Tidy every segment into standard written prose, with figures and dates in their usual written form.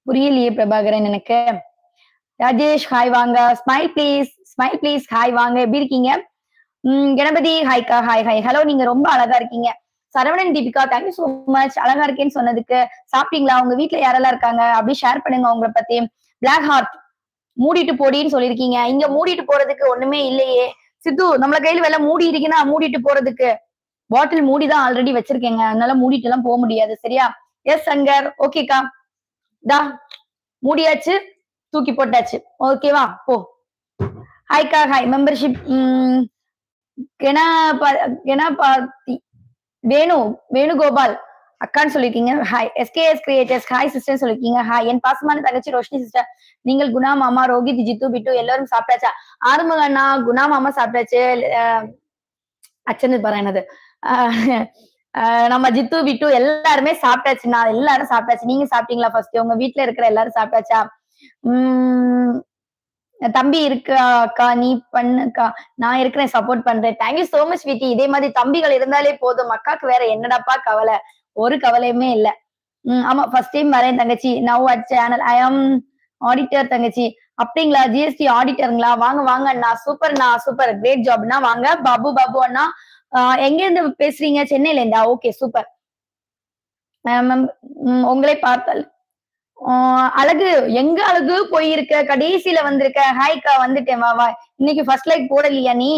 புரியலையே பிரபாகரன் எனக்கு. ராஜேஷ் ஹாய் வாங்க. ஸ்மைல் ப்ளீஸ் ஹாய் வாங்க. எப்படி இருக்கீங்க? கணபதி ஹாய்க்கா ஹாய் ஹாய். ஹலோ நீங்க ரொம்ப அழகா இருக்கீங்க. Saravanan Deepika thank you so much அழகா இருக்கேன்னு சொன்னதுக்கு. சாப்பிட்டீங்களா? உங்க வீட்ல யாரெல்லாம் இருக்காங்க? அப்படி ஷேர் பண்ணுங்க உங்கள பத்தி. பிளாக் ஹார்ட் மூடிட்டு போடின்னு சொல்லியிருக்கீங்க. இங்க மூடிட்டு போறதுக்கு ஒண்ணுமே இல்லையே. சித்து நம்மள கையில வெள்ள மூடி இருக்குன்னா மூடிட்டு போறதுக்கு பாட்டில் மூடி தான் ஆல்ரெடி வச்சிருக்கேங்க. அதனால மூடிட்டு எல்லாம் போக முடியாது. சரியா? எஸ் சங்கர். ஓகேக்கா. டா மூடியாச்சு, தூக்கி போட்டாச்சு. ஓகேவா? போ. ஹாய்க்கா ஹாய். மெம்பர்ஷிப் கெனாபாத்தி வேணுகோபால் அக்கான்னு சொல்லிருக்கீங்க. Hi. SKS creators hi sister சொல்லிருக்கீங்க. ஹாய். என் பாசமான தங்கச்சி ரோஷினி சிஸ்டர். நீங்கள் குணா மாமா, ரோஹித், ஜித்து, பிட்டு எல்லாரும் சாப்பிட்டாச்சா? ஆறுமுக அண்ணா, குணா மாமா சாப்பிட்டாச்சு. அச்சன்னு பாரு என்னது. நம்ம ஜித்து பிட்டு எல்லாருமே சாப்பிட்டாச்சுண்ணா. எல்லாரும் சாப்பிட்டாச்சு. நீங்க சாப்பிட்டீங்களா? ஃபர்ஸ்ட் உங்க வீட்டுல இருக்கிற எல்லாரும் சாப்பிட்டாச்சா? தம்பி இருக்கா நீ பண்ணுக்கா நான் இருக்கிறேன் சப்போர்ட் பண்றேன். தேங்க்யூ சோ மச் விட்டி. இதே மாதிரி தம்பிகள் இருந்தாலே போதும். அக்காக்கு வேற என்னடாப்பா கவலை, ஒரு கவலையுமே இல்ல. ஆமா ஃபர்ஸ்ட் டைம் வரேன் தங்கச்சி. நவ் அட் சேனல் ஐ ஆம் ஆடிட்டர் தங்கச்சி. அப்படிங்களா? ஜிஎஸ்டி ஆடிட்டருங்களா? வாங்க வாங்க அண்ணா. சூப்பர்ண்ணா சூப்பர் கிரேட் ஜாப்னா. வாங்க பாபு அண்ணா. எங்க இருந்து பேசுறீங்க? சென்னையில இருந்தா? Okay super. உங்களை பார்த்தால் அழகு எங்க அழகு போயிருக்க? கடைசியில வந்திருக்க. ஹாய்க்கா வந்துட்டேன் வா வா. இன்னைக்கு ஃபர்ஸ்ட் லைக் போடலையா நீ?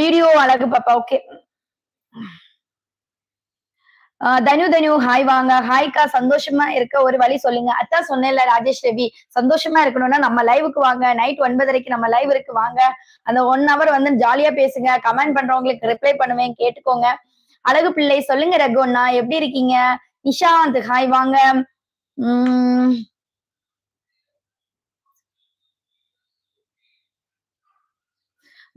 வீடியோ அழகு பாப்பா. ஓகே. தனு ஹாய் வாங்க. ஹாய்க்கா சந்தோஷமா இருக்க ஒரு வழி சொல்லுங்க. அதான் சொன்னேன்ல ராஜேஷ் ரவி, சந்தோஷமா இருக்கணும்னா நம்ம லைவுக்கு வாங்க. நைட் 9:30 நம்ம லைவ் இருக்கு வாங்க. அந்த 1 hour வந்து ஜாலியா பேசுங்க. கமெண்ட் பண்றவங்களுக்கு ரிப்ளை பண்ணுவேன் கேட்டுக்கோங்க. அழகு பிள்ளை சொல்லுங்க ரகுண்ணா எப்படி இருக்கீங்க? நிஷாந்த் ஹாய் வாங்க.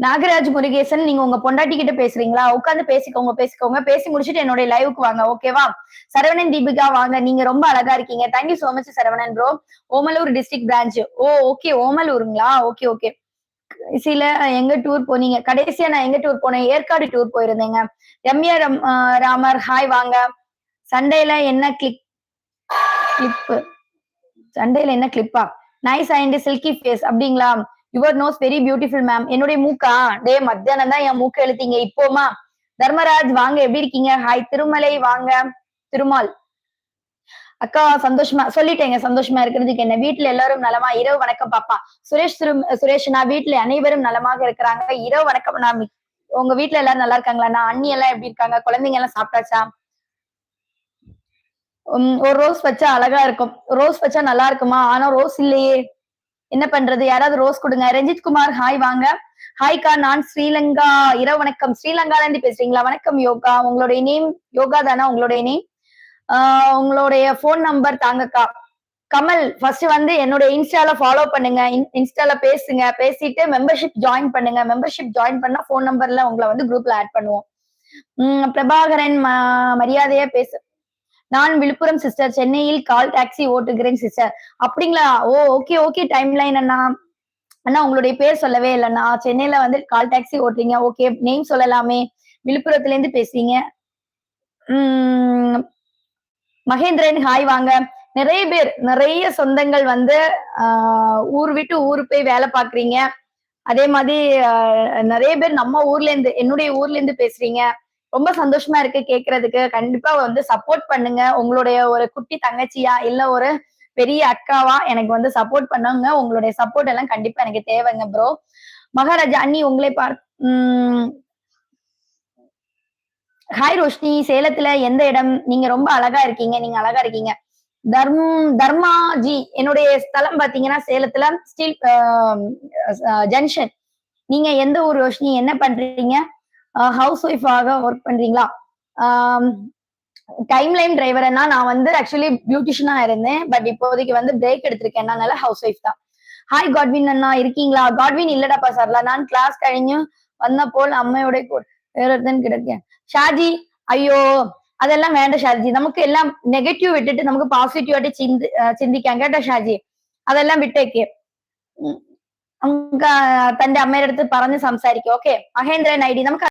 நாகராஜ் முருகேசன் நீங்க உங்க பொண்டாட்டி கிட்ட பேசுறீங்களா? உட்காந்து பேசிக்கோங்க. பேசி முடிச்சுட்டு என்னுடைய லைவுக்கு வாங்க. ஓகேவா? சரவணன் தீபிகா வாங்க. நீங்க ரொம்ப அழகா இருக்கீங்க. Thank you so much Saravanan bro. Omalur district branch. Oh okay ஓமலூருங்களா? Okay okay. சில எங்க டூர் போனீங்க? கடைசியா நான் எங்க டூர் போனேன்? ஏற்காடு டூர் போயிருந்தேங்க. ரம்யா ராமர் ஹாய் வாங்க. சண்டேல என்ன கிளிப்பு? சண்டேல என்ன கிளிப்பா? நைஸ் அண்ட் சில்கி ஃபேஸ் அப்படிங்களா? Your nose very beautiful ma'am. என்னுடைய மூக்கா? டே மத்தியானம் தான் என் மூக்க எழுத்தீங்க இப்போமா? தர்மராஜ் வாங்க எப்படி இருக்கீங்க? ஹாய். திருமலை வாங்க. திருமால் அக்கா சந்தோஷமா சொல்லிட்டேங்க. சந்தோஷமா இருக்கிறதுக்கு என்ன? வீட்டுல எல்லாரும் நலமா? இரவு வணக்கம் பாப்பா. சுரேஷ் நான் வீட்டுல அனைவரும் நலமாக இருக்கிறாங்க. இரவு வணக்கம். நான் உங்க வீட்டுல எல்லாரும் நல்லா இருக்காங்களா? அண்ணி எல்லாம் எப்படி இருக்காங்க? குழந்தைங்க எல்லாம் சாப்பிட்டாச்சா? ஒரு ரோஸ் வச்சா அழகா இருக்கும். ரோஸ் வச்சா நல்லா இருக்குமா? ஆனா ரோஸ் இல்லையே, என்ன பண்றது? யாராவது ரோஸ் கொடுங்க. ரஞ்சித் குமார் ஹாய் வாங்க. ஹாய்க்கா நான் ஸ்ரீலங்கா. இரவு வணக்கம். ஸ்ரீலங்கால இருந்து பேசுறீங்களா? வணக்கம் யோகா. உங்களுடைய நேம் யோகா தானா? உங்களுடைய நேம் உங்களுடைய போன் நம்பர் தாங்கக்கா. கமல் ஃபர்ஸ்ட் வந்து என்னோட இன்ஸ்டால ஃபாலோ பண்ணுங்க. இன்ஸ்டால பேசுங்க. பேசிட்டு மெம்பர்ஷிப் ஜாயின் பண்ணுங்க. மெம்பர்ஷிப் ஜாயின் பண்ணா போன் நம்பர்ல உங்களை வந்து குரூப்ல ஆட் பண்ணுவோம். பிரபாகரன் மரியாதையா பேசு. நான் விழுப்புரம் சிஸ்டர். சென்னையில் கால் டாக்ஸி ஓட்டுகிறேன் சிஸ்டர். அப்படிங்களா? Oh okay okay. Time line அண்ணா. அண்ணா உங்களுடைய பேர் சொல்லவே இல்லைண்ணா. சென்னையில வந்து கால் டாக்ஸி ஓட்டுறீங்க. ஓகே நேம் சொல்லலாமே. விழுப்புரத்துல இருந்து பேசுறீங்க. மகேந்திரன் ஹாய் வாங்க. நிறைய சொந்தங்கள் வந்து ஊர் விட்டு ஊரு போய் வேலை பாக்குறீங்க. அதே மாதிரி நிறைய பேர் நம்ம ஊர்ல இருந்து என்னுடைய ஊர்ல இருந்து பேசுறீங்க. ரொம்ப சந்தோஷமா இருக்கு கேக்குறதுக்கு. கண்டிப்பா வந்து சப்போர்ட் பண்ணுங்க. உங்களுடைய ஒரு குட்டி தங்கச்சியா இல்ல ஒரு பெரிய அக்காவா எனக்கு வந்து சப்போர்ட் பண்ணுங்க. உங்களுடைய சப்போர்ட் எல்லாம் கண்டிப்பா எனக்கு தேவைங்க ப்ரோ. மகாராஜா அண்ணி உங்களை ஹாய் ரோஷினி. சேலத்துல எந்த இடம்? நீங்க ரொம்ப அழகா இருக்கீங்க. நீங்க அழகா இருக்கீங்க. தர்மாஜி என்னுடைய ஸ்தலம் பாத்தீங்கன்னா சேலத்துல ஸ்டீல் ஜங்ஷன். நீங்க எந்த ஊர் ரோஷினி? என்ன பண்றீங்க? ஹவுஸ் ஒய்ஃபாக ஒர்க் பண்றீங்களா? டைம் லைன் டிரைவர்னா நான் வந்து ஆக்சுவலி பியூட்டிஷியனா இருந்தேன். பட் இப்போதைக்கு வந்து பிரேக் எடுத்திருக்கேன். அதனால ஹவுஸ் ஒய்ஃப் தான். ஹாய் காட்வின் அண்ணா இருக்கீங்களா? காட்வின் இல்லடாப்பா சார்ல. நான் கிளாஸ் கழிஞ்சு வந்த போல் அம்மையோட கிடைக்கேன். ஷாஜி ஐயோ அதெல்லாம் வேண்டாம் ஷாஜி. நமக்கு எல்லாம் நெகட்டிவ் விட்டுட்டு நமக்கு பாசிட்டிவாட்டி ചിന്തിക്കാം കേട്ടോ ഷാജി. അതെല്ലാം വിട്ടേക്ക്. നമുക്ക് തന്റെ അമ്മയുടെ അടുത്ത് പറഞ്ഞ് സംസാരിക്കും. ഓക്കെ മഹേന്ദ്രൻ ഐ ഡി നമുക്ക്